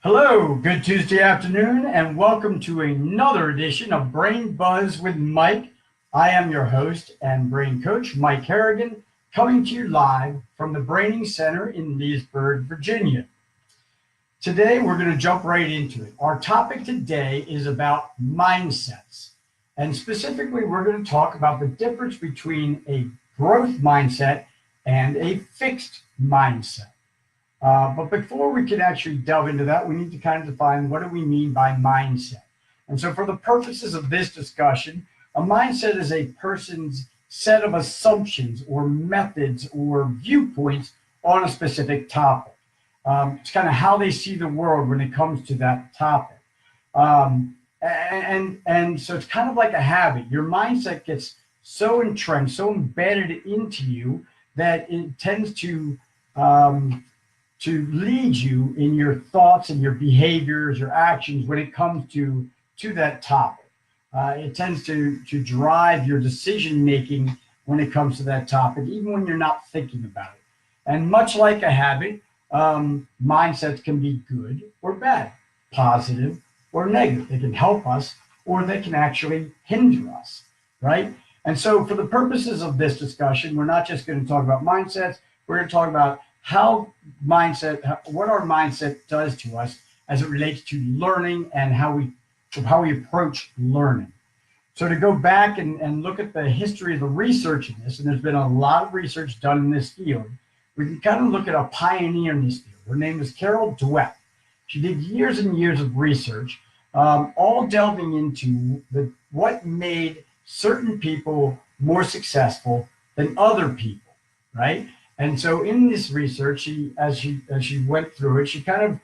Hello, good Tuesday afternoon, and welcome to another edition of Brain Buzz with Mike. I am your host and brain coach, Mike Harrigan, coming to you live from the Braining Center in Leesburg, Virginia. Today, we're going to jump right into it. Our topic today is about mindsets. And specifically, we're going to talk about the difference between a growth mindset and a fixed mindset. But before we can actually delve into that, we need to kind of define what do we mean by mindset. And so for the purposes of this discussion, a mindset is a person's set of assumptions or methods or viewpoints on a specific topic. It's kind of how they see the world when it comes to that topic. And so it's kind of like a habit. Your mindset gets so entrenched, so embedded into you that it tends to lead you in your thoughts and your behaviors, your actions when it comes to that topic. It tends to drive your decision making when it comes to that topic, even when you're not thinking about it. And much like a habit, mindsets can be good or bad, positive or negative. They can help us or they can actually hinder us, right? And so for the purposes of this discussion, we're not just going to talk about mindsets, we're going to talk about what our mindset does to us as it relates to learning and how we approach learning. So to go back and look at the history of the research in this, and there's been a lot of research done in this field, we can kind of look at a pioneer in this field. Her name is Carol Dweck. She did years and years of research, all delving into what made certain people more successful than other people, right? And so in this research, as she went through it, she kind of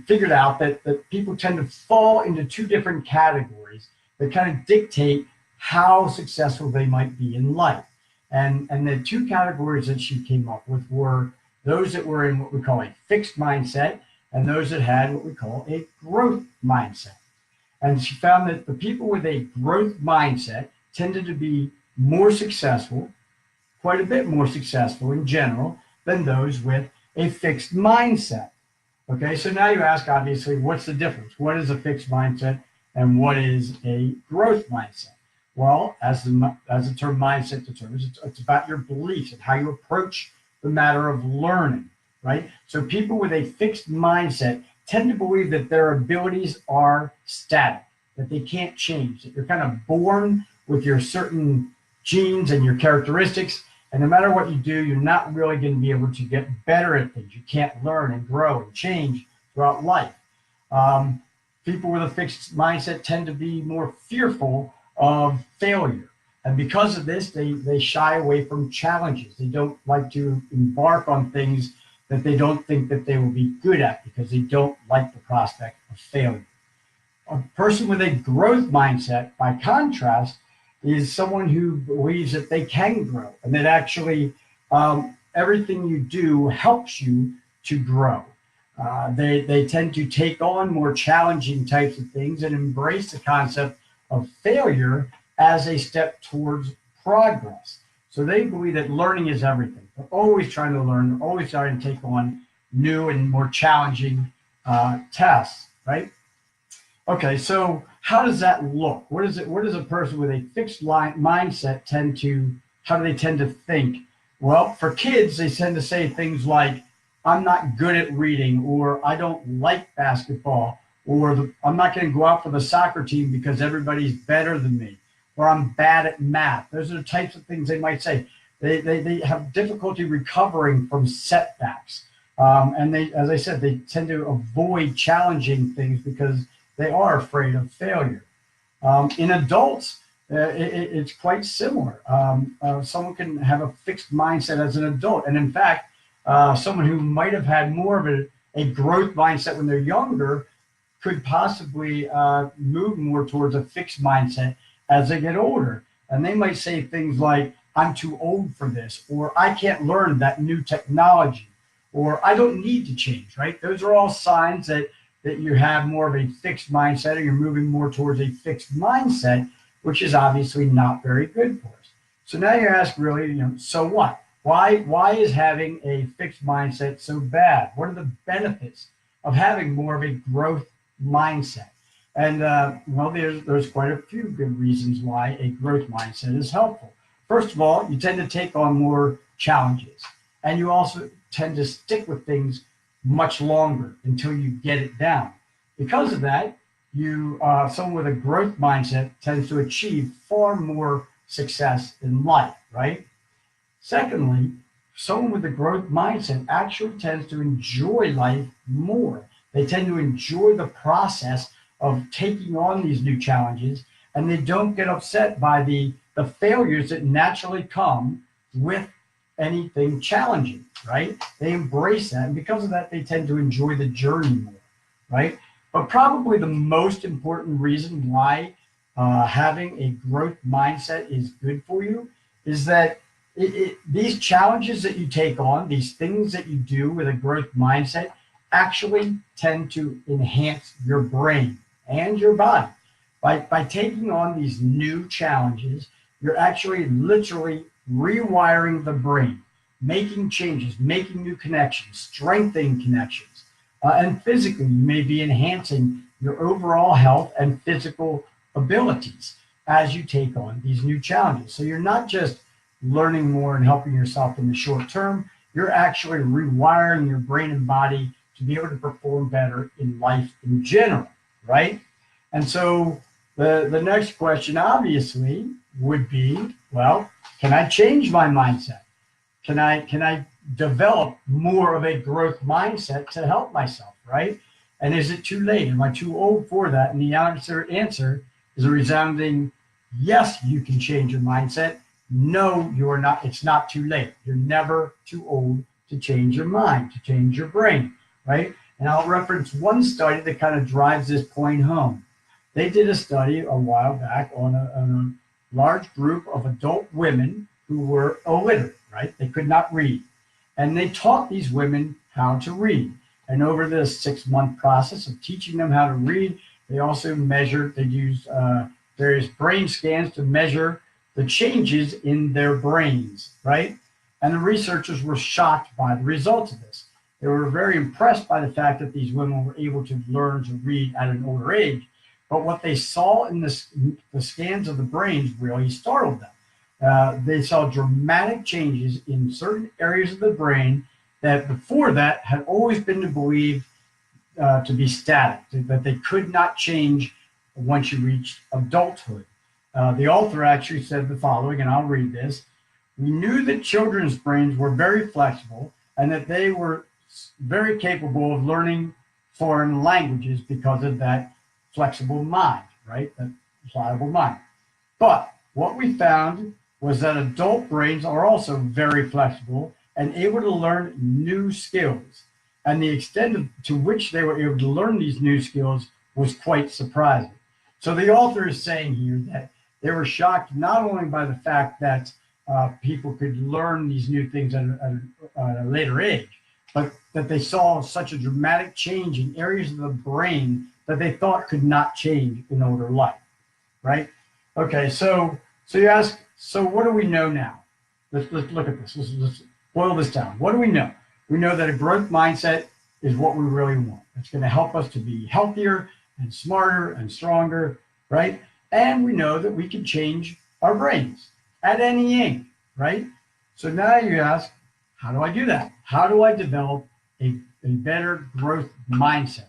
figured out that people tend to fall into two different categories that kind of dictate how successful they might be in life. And the two categories that she came up with were those that were in what we call a fixed mindset and those that had what we call a growth mindset. And she found that the people with a growth mindset tended to be more successful, quite a bit more successful in general than those with a fixed mindset. Okay, so now you ask, obviously, what's the difference? What is a fixed mindset and what is a growth mindset? Well, as the term mindset determines, it's about your beliefs and how you approach the matter of learning, right? So people with a fixed mindset tend to believe that their abilities are static, that they can't change, that you're kind of born with your certain genes and your characteristics, and no matter what you do, you're not really going to be able to get better at things. You can't learn and grow and change throughout life. People with a fixed mindset tend to be more fearful of failure. And because of this, they shy away from challenges. They don't like to embark on things that they don't think that they will be good at because they don't like the prospect of failure. A person with a growth mindset, by contrast, is someone who believes that they can grow and that actually everything you do helps you to grow. They tend to take on more challenging types of things and embrace the concept of failure as a step towards progress. So they believe that learning is everything. They're always trying to learn, they're always trying to take on new and more challenging tasks, right? Okay, so how does that look? What does a person with a fixed mindset how do they tend to think? Well, for kids, they tend to say things like, I'm not good at reading, or I don't like basketball, or I'm not going to go out for the soccer team because everybody's better than me, or I'm bad at math. Those are the types of things they might say. They have difficulty recovering from setbacks. And as I said, they tend to avoid challenging things because they are afraid of failure. In adults, it's quite similar. Someone can have a fixed mindset as an adult. And in fact, someone who might have had more of a growth mindset when they're younger could possibly move more towards a fixed mindset as they get older. And they might say things like, I'm too old for this, or I can't learn that new technology, or I don't need to change, right? Those are all signs that you have more of a fixed mindset, or you're moving more towards a fixed mindset, which is obviously not very good for us. So now you ask really, so what? Why is having a fixed mindset so bad? What are the benefits of having more of a growth mindset. And well, there's quite a few good reasons why a growth mindset is helpful. First of all, you tend to take on more challenges, and you also tend to stick with things much longer until you get it down. Because of that, someone with a growth mindset tends to achieve far more success in life, right? Secondly, someone with a growth mindset actually tends to enjoy life more. They tend to enjoy the process of taking on these new challenges, and they don't get upset by the failures that naturally come with anything challenging, right? They embrace that, and because of that, they tend to enjoy the journey more, right? But probably the most important reason why having a growth mindset is good for you is that these challenges that you take on, these things that you do with a growth mindset, actually tend to enhance your brain and your body. By taking on these new challenges, you're actually literally rewiring the brain, making changes, making new connections, strengthening connections. And physically, you may be enhancing your overall health and physical abilities as you take on these new challenges. So you're not just learning more and helping yourself in the short term, you're actually rewiring your brain and body to be able to perform better in life in general, right? And so the next question obviously would be, well, can I change my mindset? Can I develop more of a growth mindset to help myself, right? And is it too late? Am I too old for that? And the answer is a resounding yes, you can change your mindset. No, you are not. It's not too late. You're never too old to change your mind, to change your brain, right? And I'll reference one study that kind of drives this point home. They did a study a while back on a large group of adult women who were illiterate, right? They could not read. And they taught these women how to read. And over this 6-month process of teaching them how to read, they also they used various brain scans to measure the changes in their brains, right? And the researchers were shocked by the results of this. They were very impressed by the fact that these women were able to learn to read at an older age. But what they saw in the scans of the brains really startled them. They saw dramatic changes in certain areas of the brain that before that had always been believed to be static, that they could not change once you reached adulthood. The author actually said the following, and I'll read this. We knew that children's brains were very flexible and that they were very capable of learning foreign languages because of that flexible mind, right? That pliable mind. But what we found was that adult brains are also very flexible and able to learn new skills. And the extent to which they were able to learn these new skills was quite surprising. So the author is saying here that they were shocked not only by the fact that people could learn these new things at a later age, but that they saw such a dramatic change in areas of the brain that they thought could not change in older life, right? Okay, so you ask, so what do we know now? Let's look at this. Let's boil this down. What do we know? We know that a growth mindset is what we really want. It's going to help us to be healthier and smarter and stronger, right? And we know that we can change our brains at any age, right? So now you ask, how do I do that? How do I develop a better growth mindset?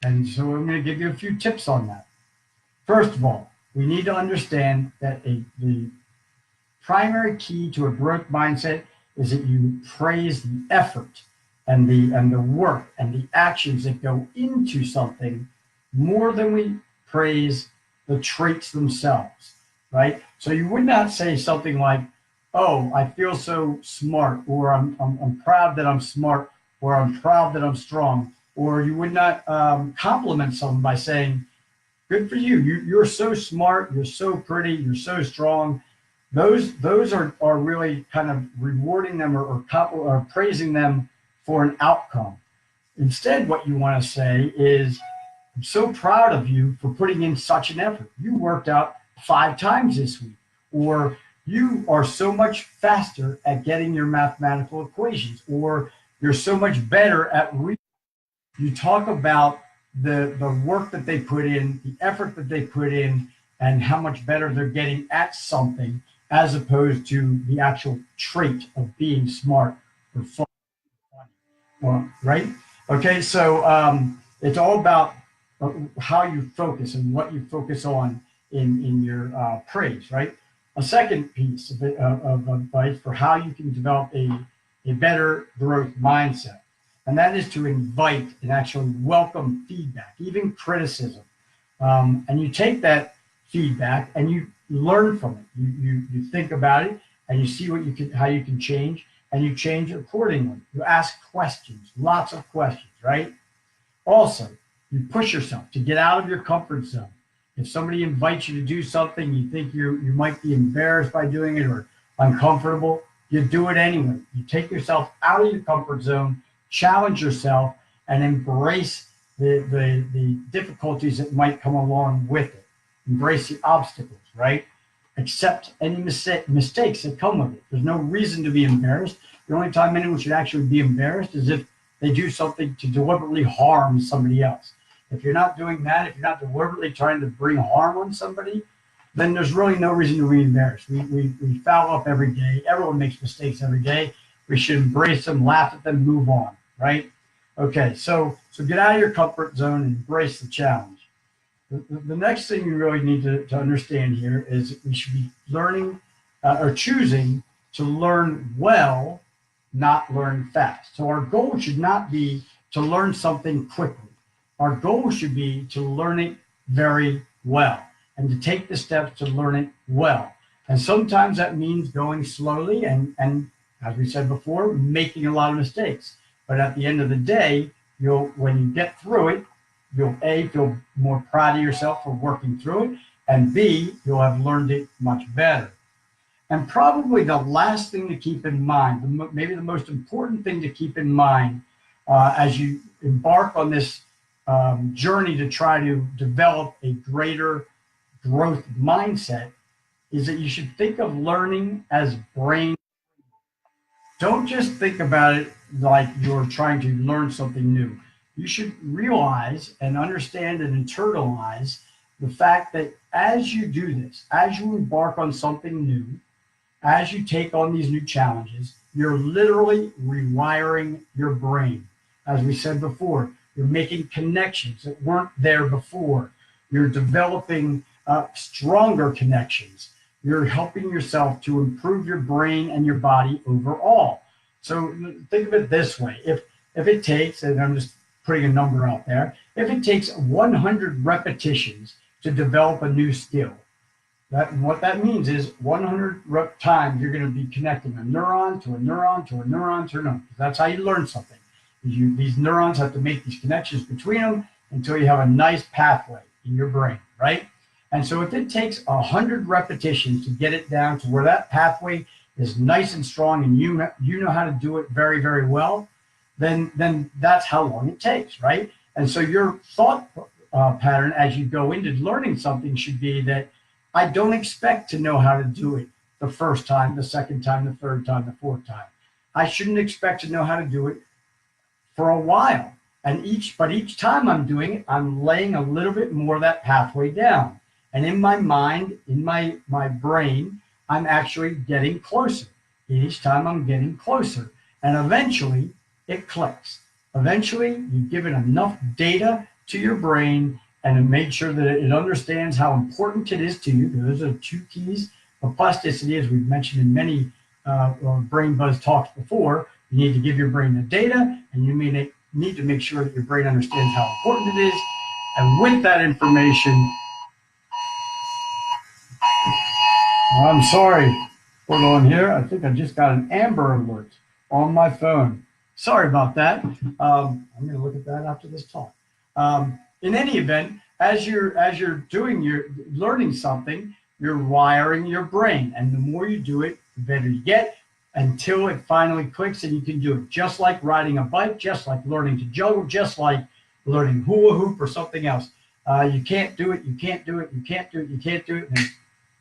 And so I'm going to give you a few tips on that. First of all, we need to understand that the primary key to a growth mindset is that you praise the effort and the work and the actions that go into something more than we praise the traits themselves, right? So you would not say something like, oh, I feel so smart, or I'm proud that I'm smart, or I'm proud that I'm strong. Or you would not compliment someone by saying, good for you. You're so smart, you're so pretty, you're so strong. Those are really kind of rewarding them or praising them for an outcome. Instead, what you want to say is, I'm so proud of you for putting in such an effort. You worked out 5 times this week, or you are so much faster at getting your mathematical equations, or you're so much better at reading You talk about the work that they put in, the effort that they put in, and how much better they're getting at something as opposed to the actual trait of being smart or funny. Well, right? Okay, so it's all about how you focus and what you focus on in your praise, right? A second piece of advice for how you can develop a better growth mindset, and that is to invite and actually welcome feedback, even criticism. And you take that feedback and you learn from it. You think about it and you see what you can, how you can change, and you change accordingly. You ask questions, lots of questions, right? Also, you push yourself to get out of your comfort zone. If somebody invites you to do something, you think you might be embarrassed by doing it or uncomfortable, you do it anyway. You take yourself out of your comfort zone, challenge yourself, and embrace the difficulties that might come along with it. Embrace the obstacles, right? Accept any mistakes that come with it. There's no reason to be embarrassed. The only time anyone should actually be embarrassed is if they do something to deliberately harm somebody else. If you're not doing that, if you're not deliberately trying to bring harm on somebody, then there's really no reason to be embarrassed. We foul up every day. Everyone makes mistakes every day. We should embrace them, laugh at them, move on, right? Okay, so get out of your comfort zone and embrace the challenge. The next thing you really need to understand here is we should be learning or choosing to learn well, not learn fast. So our goal should not be to learn something quickly. Our goal should be to learn it very well and to take the steps to learn it well. And sometimes that means going slowly and as we said before, making a lot of mistakes. But at the end of the day, when you get through it, you'll A, feel more proud of yourself for working through it, and B, you'll have learned it much better. And probably the last thing to keep in mind, maybe the most important thing to keep in mind as you embark on this journey to try to develop a greater growth mindset, is that you should think of learning as brain. Don't just think about it like you're trying to learn something new. You should realize and understand and internalize the fact that as you do this, as you embark on something new, as you take on these new challenges, you're literally rewiring your brain. As we said before, you're making connections that weren't there before. You're developing stronger connections. You're helping yourself to improve your brain and your body overall. So think of it this way. If it takes, and I'm just putting a number out there, if it takes 100 repetitions to develop a new skill, what that means is 100 times you're going to be connecting a neuron to a neuron to a neuron to a neuron. That's how you learn something. These neurons have to make these connections between them until you have a nice pathway in your brain, right? And so if it takes 100 repetitions to get it down to where that pathway is nice and strong and you know how to do it very, very well, then that's how long it takes, right? And so your thought pattern as you go into learning something should be that I don't expect to know how to do it the first time, the second time, the third time, the fourth time. I shouldn't expect to know how to do it for a while. But each time I'm doing it, I'm laying a little bit more of that pathway down. And in my mind, in my brain, I'm actually getting closer. Each time I'm getting closer. And eventually it clicks. Eventually you've given enough data to your brain and to make sure that it understands how important it is to you. Those are two keys of plasticity, as we've mentioned in many brain buzz talks before. You need to give your brain the data, and you need to make sure that your brain understands how important it is. And with that information, I'm sorry, hold on here. I think I just got an Amber Alert on my phone. Sorry about that. I'm going to look at that after this talk. In any event, as you're learning something, you're wiring your brain, and the more you do it, the better you get, until it finally clicks and you can do it. Just like riding a bike, just like learning to juggle, just like learning hula hoop or something else. You can't do it, you can't do it, you can't do it, you can't do it, and then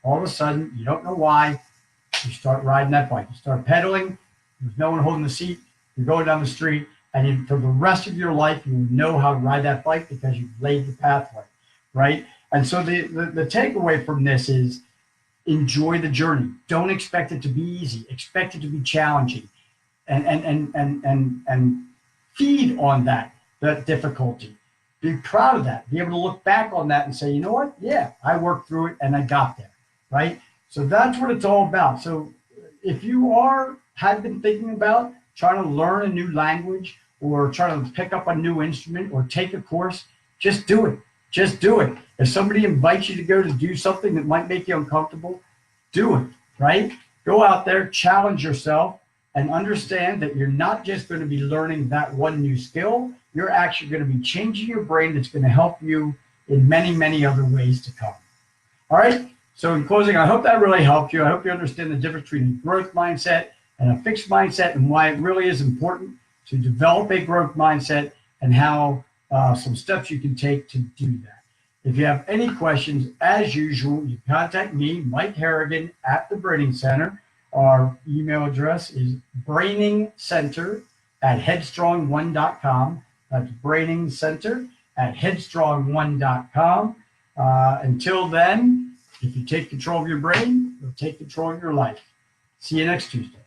all of a sudden, you don't know why, you start riding that bike. You start pedaling, there's no one holding the seat, you're going down the street, And for the rest of your life, you will know how to ride that bike because you've laid the pathway, right? And so the takeaway from this is enjoy the journey. Don't expect it to be easy. Expect it to be challenging, and feed on that difficulty. Be proud of that. Be able to look back on that and say, you know what? Yeah, I worked through it and I got there, right? So that's what it's all about. So if you have been thinking about trying to learn a new language or trying to pick up a new instrument or take a course, just do it. Just do it. If somebody invites you to go to do something that might make you uncomfortable, do it, right? Go out there, challenge yourself, and understand that you're not just going to be learning that one new skill, you're actually going to be changing your brain that's going to help you in many, many other ways to come. All right? So in closing, I hope that really helped you. I hope you understand the difference between a growth mindset and a fixed mindset and why it really is important to develop a growth mindset and how some steps you can take to do that. If you have any questions, as usual, you contact me, Mike Harrigan, at the Braining Center. Our email address is brainingcenter@headstrong1.com. That's brainingcenter@headstrong1.com. Until then, if you take control of your brain, you'll take control of your life. See you next Tuesday.